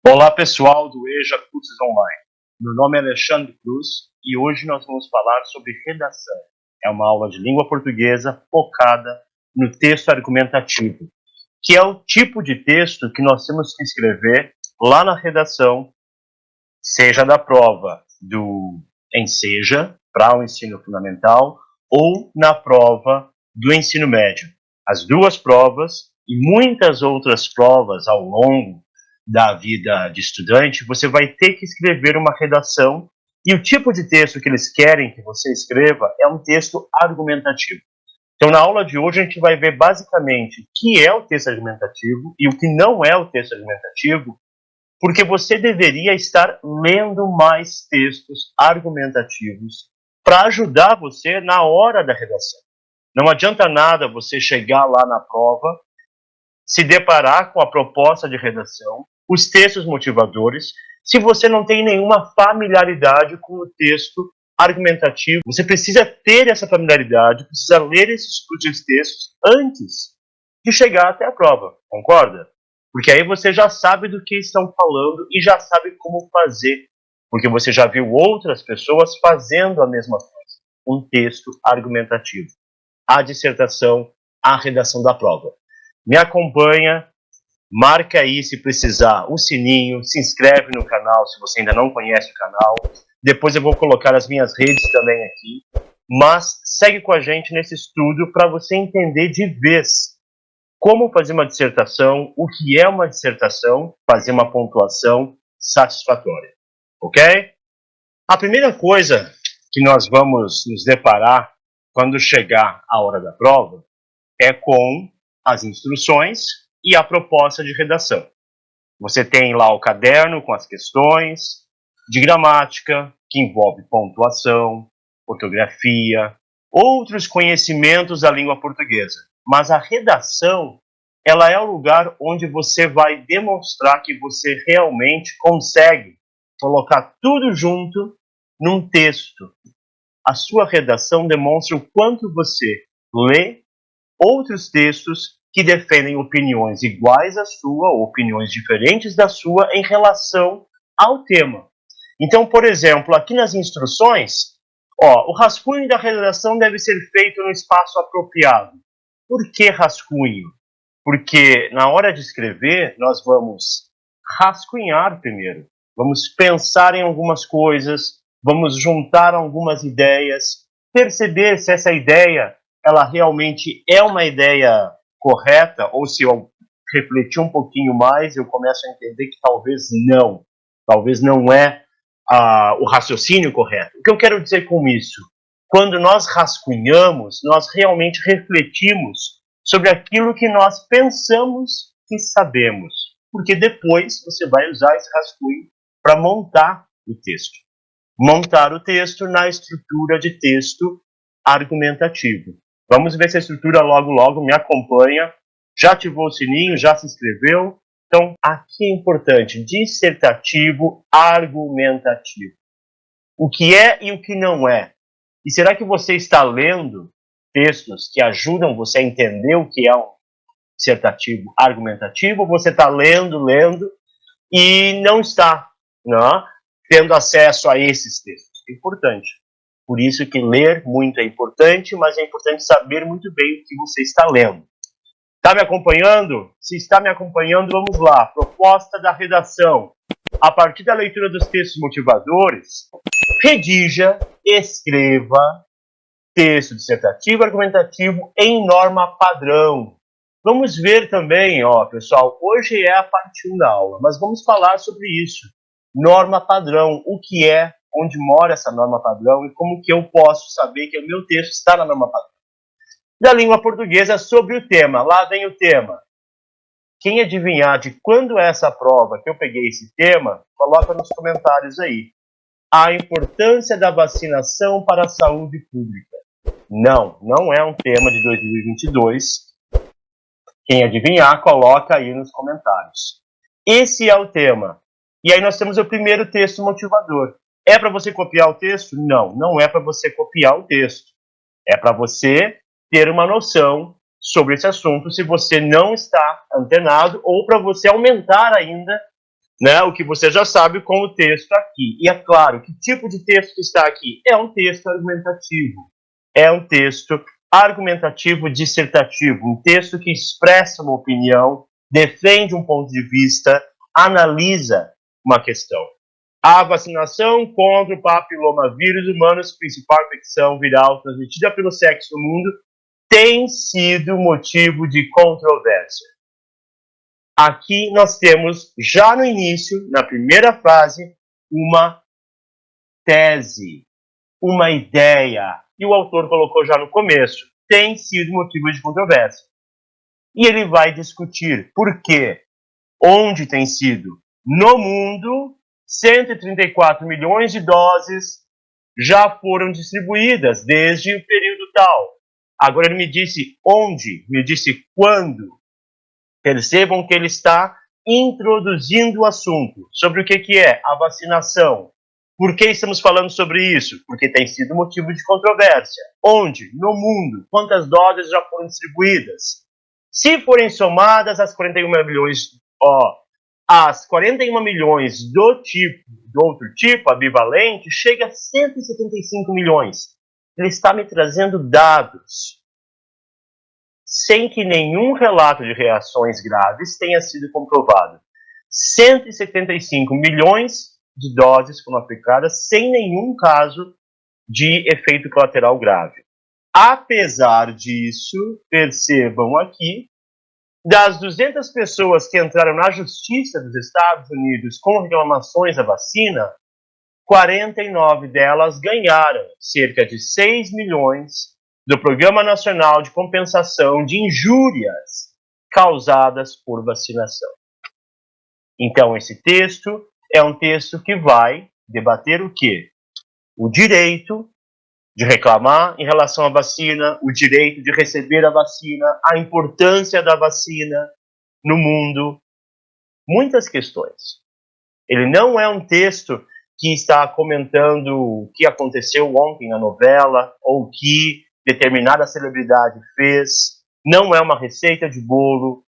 Olá pessoal do EJA Cursos Online, meu nome é Alexandre Cruz e hoje nós vamos falar sobre redação. É uma aula de língua portuguesa focada no texto argumentativo, que é o tipo de texto que nós temos que escrever lá na redação, seja da prova do ENSEJA, para o ensino fundamental, ou na prova do ensino médio. As duas provas e muitas outras provas ao longo da vida de estudante, você vai ter que escrever uma redação e o tipo de texto que eles querem que você escreva é um texto argumentativo. Então, na aula de hoje, a gente vai ver basicamente o que é o texto argumentativo e o que não é o texto argumentativo, porque você deveria estar lendo mais textos argumentativos para ajudar você na hora da redação. Não adianta nada você chegar lá na prova, se deparar com a proposta de redação, os textos motivadores, se você não tem nenhuma familiaridade com o texto argumentativo. Você precisa ter essa familiaridade, precisa ler esses textos antes de chegar até a prova, concorda? Porque aí você já sabe do que estão falando e já sabe como fazer, porque você já viu outras pessoas fazendo a mesma coisa, um texto argumentativo, a dissertação, a redação da prova. Me acompanha, marca aí se precisar o sininho, se inscreve no canal se você ainda não conhece o canal. Depois eu vou colocar as minhas redes também aqui. Mas segue com a gente nesse estudo para você entender de vez como fazer uma dissertação, o que é uma dissertação, fazer uma pontuação satisfatória. Ok? A primeira coisa que nós vamos nos deparar quando chegar a hora da prova é com as instruções e a proposta de redação. Você tem lá o caderno com as questões de gramática, que envolve pontuação, ortografia, outros conhecimentos da língua portuguesa. Mas a redação, ela é o lugar onde você vai demonstrar que você realmente consegue colocar tudo junto num texto. A sua redação demonstra o quanto você lê outros textos que defendem opiniões iguais à sua, ou opiniões diferentes da sua, em relação ao tema. Então, por exemplo, aqui nas instruções, o rascunho da redação deve ser feito no espaço apropriado. Por que rascunho? Porque na hora de escrever, nós vamos rascunhar primeiro. Vamos pensar em algumas coisas, vamos juntar algumas ideias, perceber se essa ideia ela realmente é uma ideia correta, ou se eu refletir um pouquinho mais, eu começo a entender que talvez não é o raciocínio correto. O que eu quero dizer com isso? Quando nós rascunhamos, nós realmente refletimos sobre aquilo que nós pensamos que sabemos, porque depois você vai usar esse rascunho para montar o texto. Montar o texto na estrutura de texto argumentativo. Vamos ver essa estrutura logo, me acompanha. Já ativou o sininho, já se inscreveu? Então, aqui é importante, dissertativo, argumentativo. O que é e o que não é? E será que você está lendo textos que ajudam você a entender o que é um dissertativo argumentativo? Ou você está lendo e não está tendo acesso a esses textos? É importante. Por isso que ler muito é importante, mas é importante saber muito bem o que você está lendo. Está me acompanhando? Se está me acompanhando, vamos lá. Proposta da redação. A partir da leitura dos textos motivadores, redija, escreva texto dissertativo argumentativo em norma padrão. Vamos ver também, pessoal, hoje é a parte 1 da aula, mas vamos falar sobre isso. Norma padrão, o que é, onde mora essa norma padrão e como que eu posso saber que o meu texto está na norma padrão. Da língua portuguesa sobre o tema. Lá vem o tema. Quem adivinhar de quando é essa prova que eu peguei esse tema, coloca nos comentários aí. A importância da vacinação para a saúde pública. Não é um tema de 2022. Quem adivinhar, coloca aí nos comentários. Esse é o tema. E aí nós temos o primeiro texto motivador. É para você copiar o texto? Não é para você copiar o texto. É para você ter uma noção sobre esse assunto se você não está antenado, ou para você aumentar ainda, né, o que você já sabe com o texto aqui. E é claro, que tipo de texto está aqui? É um texto argumentativo. É um texto argumentativo dissertativo, um texto que expressa uma opinião, defende um ponto de vista, analisa uma questão. A vacinação contra o papilomavírus humanos, principal infecção viral transmitida pelo sexo no mundo, tem sido motivo de controvérsia. Aqui nós temos, já no início, na primeira frase, uma tese, uma ideia. E o autor colocou já no começo, tem sido motivo de controvérsia. E ele vai discutir por quê, onde tem sido. No mundo, 134 milhões de doses já foram distribuídas desde o período tal. Agora ele me disse onde, me disse quando. Percebam que ele está introduzindo o assunto. Sobre o que é a vacinação. Por que estamos falando sobre isso? Porque tem sido motivo de controvérsia. Onde? No mundo. Quantas doses já foram distribuídas? Se forem somadas as 41 milhões, as 41 milhões do outro tipo, a bivalente, chega a 175 milhões. Ele está me trazendo dados, sem que nenhum relato de reações graves tenha sido comprovado. 175 milhões de doses foram aplicadas sem nenhum caso de efeito colateral grave. Apesar disso, percebam aqui, das 200 pessoas que entraram na Justiça dos Estados Unidos com reclamações à vacina, 49 delas ganharam cerca de 6 milhões do Programa Nacional de Compensação de Injúrias causadas por vacinação. Então, esse texto é um texto que vai debater o quê? O direito de reclamar em relação à vacina, o direito de receber a vacina, a importância da vacina no mundo, muitas questões. Ele não é um texto que está comentando o que aconteceu ontem na novela, ou o que determinada celebridade fez, não é uma receita de bolo,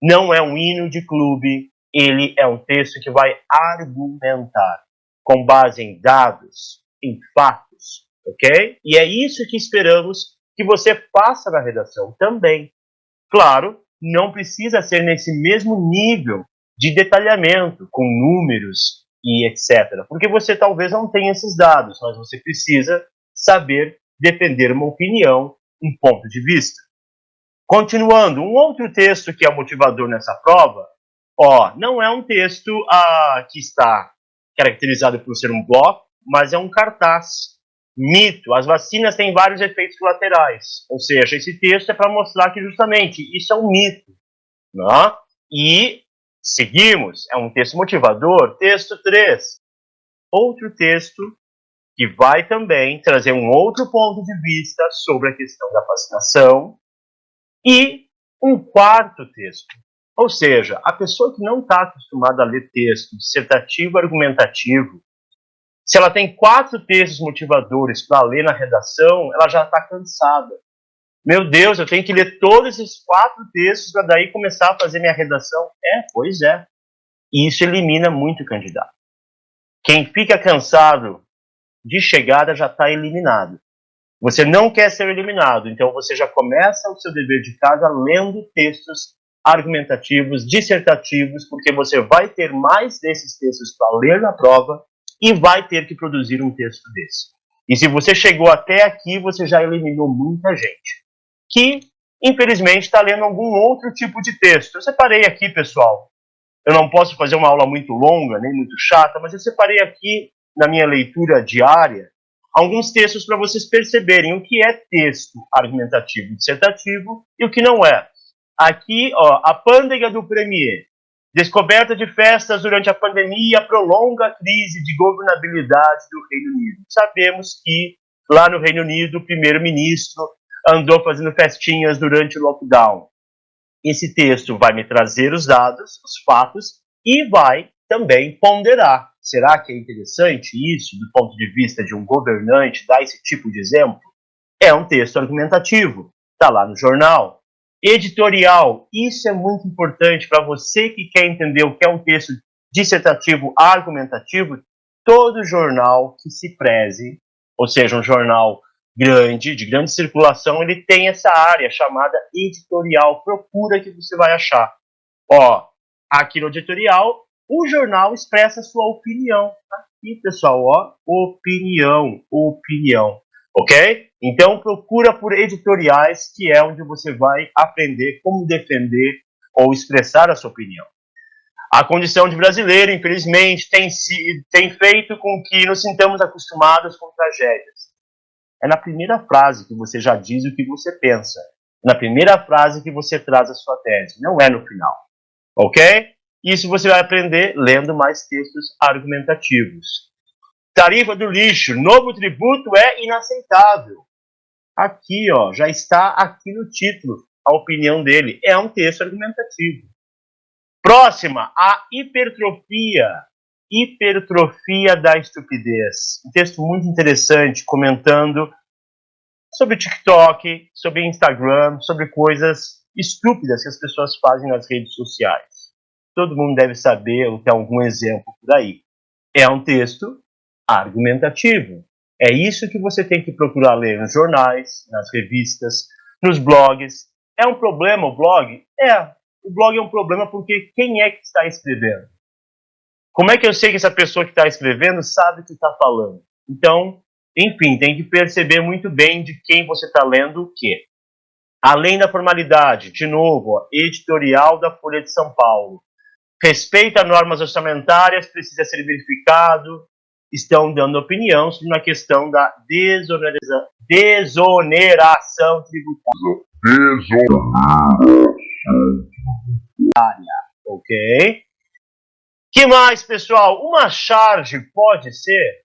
não é um hino de clube, ele é um texto que vai argumentar com base em dados, em fatos, ok? E é isso que esperamos que você faça na redação também. Claro, não precisa ser nesse mesmo nível de detalhamento, com números e etc. Porque você talvez não tenha esses dados, mas você precisa saber defender uma opinião, um ponto de vista. Continuando, um outro texto que é motivador nessa prova, não é um texto que está caracterizado por ser um bloco, mas é um cartaz. Mito, as vacinas têm vários efeitos colaterais. Ou seja, esse texto é para mostrar que justamente isso é um mito. Né? E seguimos, é um texto motivador. Texto 3, outro texto que vai também trazer um outro ponto de vista sobre a questão da vacinação. E um quarto texto. Ou seja, a pessoa que não está acostumada a ler texto dissertativo, argumentativo, se ela tem 4 textos motivadores para ler na redação, ela já está cansada. Meu Deus, eu tenho que ler todos esses 4 textos para daí começar a fazer minha redação? Pois é. E isso elimina muito o candidato. Quem fica cansado de chegada já está eliminado. Você não quer ser eliminado, então você já começa o seu dever de casa lendo textos argumentativos, dissertativos, porque você vai ter mais desses textos para ler na prova e vai ter que produzir um texto desse. E se você chegou até aqui, você já eliminou muita gente, que infelizmente está lendo algum outro tipo de texto. Eu separei aqui, pessoal, eu não posso fazer uma aula muito longa, nem muito chata, mas eu separei aqui, na minha leitura diária, alguns textos para vocês perceberem o que é texto argumentativo, dissertativo e o que não é. Aqui, a pândega do Premier. Descoberta de festas durante a pandemia prolonga a crise de governabilidade do Reino Unido. Sabemos que lá no Reino Unido o primeiro-ministro andou fazendo festinhas durante o lockdown. Esse texto vai me trazer os dados, os fatos, e vai também ponderar. Será que é interessante isso, do ponto de vista de um governante, dar esse tipo de exemplo? É um texto argumentativo. está lá no jornal. Editorial, isso é muito importante para você que quer entender o que é um texto dissertativo argumentativo. Todo jornal que se preze, ou seja, um jornal grande, de grande circulação, ele tem essa área chamada editorial. Procura que você vai achar. Ó, aqui no editorial, o jornal expressa sua opinião. Aqui, pessoal, ó, opinião, ok? Então, procura por editoriais, que é onde você vai aprender como defender ou expressar a sua opinião. A condição de brasileiro, infelizmente, tem feito com que nos sintamos acostumados com tragédias. É na primeira frase que você já diz o que você pensa. Na primeira frase que você traz a sua tese, não é no final. Ok? Isso você vai aprender lendo mais textos argumentativos. Tarifa do lixo, novo tributo é inaceitável. Aqui, ó, já está aqui no título a opinião dele. É um texto argumentativo. Próxima, a hipertrofia. Hipertrofia da estupidez. Um texto muito interessante, comentando sobre TikTok, sobre Instagram, sobre coisas estúpidas que as pessoas fazem nas redes sociais. Todo mundo deve saber ou ter algum exemplo por aí. É um texto argumentativo. É isso que você tem que procurar ler nos jornais, nas revistas, nos blogs. É um problema o blog? O blog é um problema porque quem é que está escrevendo? Como é que eu sei que essa pessoa que está escrevendo sabe o que está falando? Então, enfim, tem que perceber muito bem de quem você está lendo o quê. Além da formalidade, de novo, ó, editorial da Folha de São Paulo. Respeita normas orçamentárias, precisa ser verificado. Estão dando opinião sobre uma questão da desoneração tributária. Ok? Que mais, pessoal? Uma charge pode ser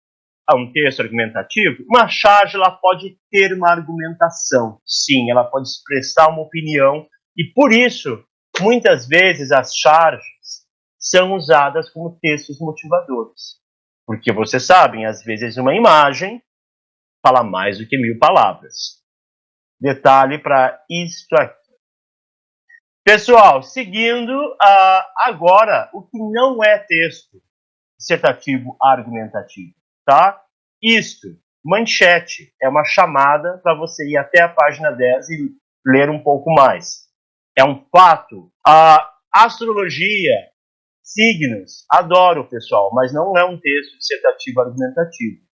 um texto argumentativo? Uma charge ela pode ter uma argumentação. Sim, ela pode expressar uma opinião. E por isso, muitas vezes as charges são usadas como textos motivadores. Porque vocês sabem, às vezes uma imagem fala mais do que 1000 palavras. Detalhe para isto aqui. Pessoal, seguindo, agora, o que não é texto dissertativo argumentativo, tá? Isto, manchete, é uma chamada para você ir até a página 10 e ler um pouco mais. É um fato. Astrologia, signos, adoro, pessoal, mas não é um texto dissertativo argumentativo.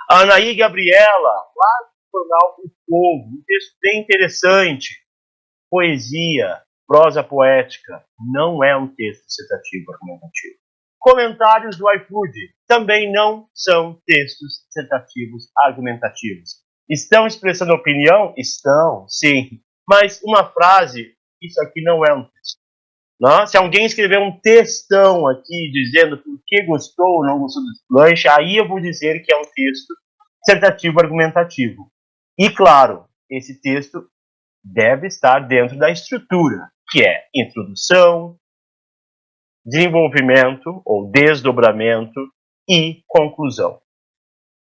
Anaí Gabriela, lá do jornal O Povo, um texto bem interessante. Poesia, prosa poética, não é um texto dissertativo argumentativo. Comentários do iFood também não são textos dissertativos argumentativos. Estão expressando opinião? Estão, sim. Mas uma frase, isso aqui não é um texto. Não? Se alguém escrever um textão aqui dizendo por que gostou ou não gostou do lanche, aí eu vou dizer que é um texto dissertativo argumentativo. E claro, esse texto deve estar dentro da estrutura, que é introdução, desenvolvimento ou desdobramento e conclusão.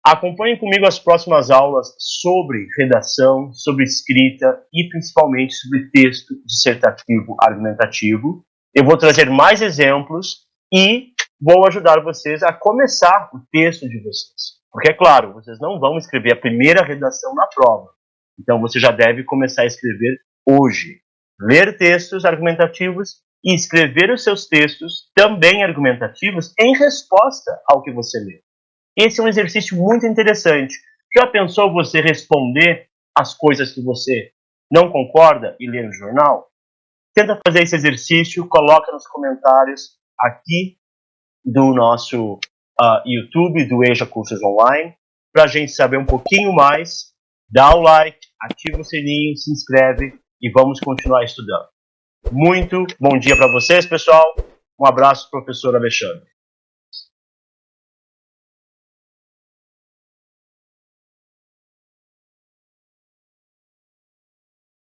Acompanhe comigo as próximas aulas sobre redação, sobre escrita e principalmente sobre texto dissertativo argumentativo. Eu vou trazer mais exemplos e vou ajudar vocês a começar o texto de vocês. Porque, é claro, vocês não vão escrever a primeira redação na prova. Então, você já deve começar a escrever hoje. Ler textos argumentativos e escrever os seus textos também argumentativos em resposta ao que você lê. Esse é um exercício muito interessante. Já pensou você responder as coisas que você não concorda e ler no jornal? Tenta fazer esse exercício, coloca nos comentários aqui do nosso YouTube, do EJA Cursos Online, para a gente saber um pouquinho mais. Dá o like, ativa o sininho, se inscreve e vamos continuar estudando. Muito bom dia para vocês, pessoal. Um abraço, professor Alexandre.